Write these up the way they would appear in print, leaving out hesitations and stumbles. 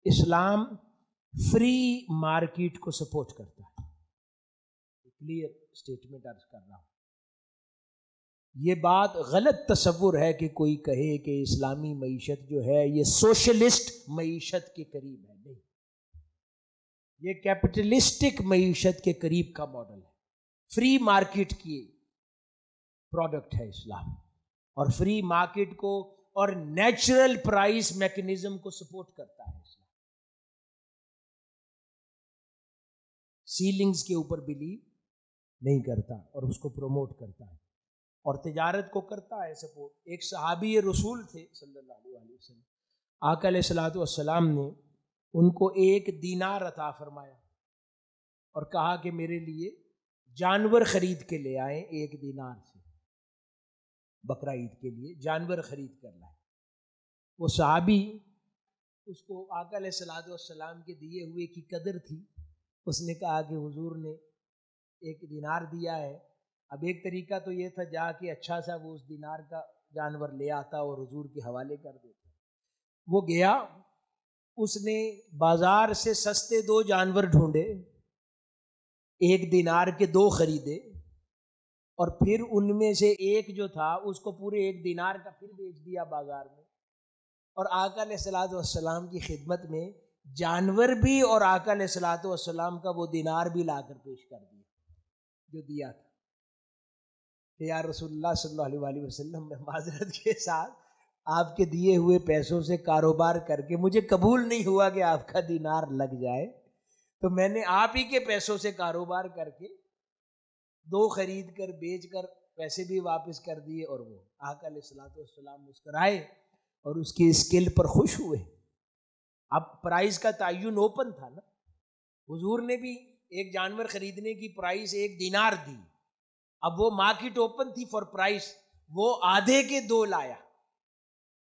اسلام free market کو support کرتا ہے. کلیئر اسٹیٹمنٹ عرض کر رہا ہوں. یہ بات غلط تصور ہے کہ کوئی کہے کہ اسلامی معیشت جو ہے یہ سوشلسٹ معیشت کے قریب ہے. نہیں، یہ کیپٹلسٹک معیشت کے قریب کا ماڈل ہے. فری مارکیٹ کی پروڈکٹ ہے اسلام، اور فری مارکیٹ کو اور نیچرل پرائس میکنزم کو سپورٹ کرتا ہے اسلام. سیلنگز کے اوپر بلیو نہیں کرتا اور اس کو پروموٹ کرتا ہے، اور تجارت کو کرتا ہے سپورٹ. ایک صحابی رسول تھے صلی اللہ علیہ وسلم، آقا علیہ الصلوۃ والسلام نے ان کو 1 دینار عطا فرمایا اور کہا کہ میرے لیے جانور خرید کے لے آئیں. 1 دینار سے بقرہ عید کے لیے جانور خرید کر لائیں. وہ صحابی، اس کو آقا علیہ الصلوۃ والسلام کے دیے ہوئے کی قدر تھی. اس نے کہا کہ حضور نے 1 دینار دیا ہے. اب ایک طریقہ تو یہ تھا جا کے اچھا سا وہ اس دینار کا جانور لے آتا اور حضور کے حوالے کر دیتا. وہ گیا، اس نے بازار سے سستے 2 جانور ڈھونڈے، 1 دینار کے 2 خریدے، اور پھر ان میں سے ایک جو تھا اس کو پورے 1 دینار کا پھر بیچ دیا بازار میں. اور آقا علیہ الصلوۃ والسلام کی خدمت میں جانور بھی اور آقا علیہ الصلوۃ والسلام کا وہ دینار بھی لا کر پیش کر دیا جو دیا تھا کہ یا رسول اللہ صلی اللہ علیہ وسلم، میں معذرت کے ساتھ آپ کے دیے ہوئے پیسوں سے کاروبار کر کے مجھے قبول نہیں ہوا کہ آپ کا دینار لگ جائے، تو میں نے آپ ہی کے پیسوں سے کاروبار کر کے 2 خرید کر بیچ کر پیسے بھی واپس کر دیے. اور وہ آقا علیہ الصلوۃ والسلام مسکرائے اور اس کی اسکل پر خوش ہوئے. اب پرائز کا تعین اوپن تھا نا. حضور نے بھی ایک جانور خریدنے کی پرائز 1 دینار دی. اب وہ مارکیٹ اوپن تھی فار پرائز، وہ آدھے کے 2 لایا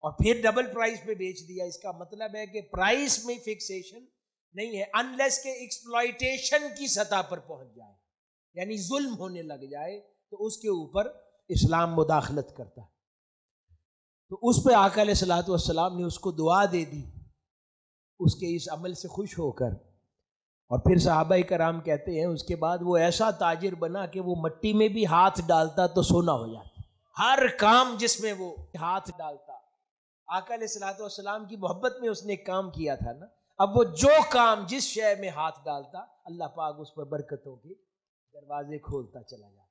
اور پھر ڈبل پرائز پہ بیچ دیا. اس کا مطلب ہے کہ پرائز میں فکسیشن نہیں ہے انلیس کہ ایکسپلائٹیشن کی سطح پر پہنچ جائے، یعنی ظلم ہونے لگ جائے تو اس کے اوپر اسلام مداخلت کرتا ہے. تو اس پہ آقا علیہ الصلوۃ والسلام نے اس کو دعا دے دی اس کے اس عمل سے خوش ہو کر. اور پھر صحابہ کرام کہتے ہیں اس کے بعد وہ ایسا تاجر بنا کہ وہ مٹی میں بھی ہاتھ ڈالتا تو سونا ہو جاتا. ہر کام جس میں وہ ہاتھ ڈالتا، آقا علیہ الصلوۃ والسلام کی محبت میں اس نے کام کیا تھا نا. اب وہ جو کام جس شے میں ہاتھ ڈالتا اللہ پاک اس پر برکتوں کے دروازے کھولتا چلا جاتا.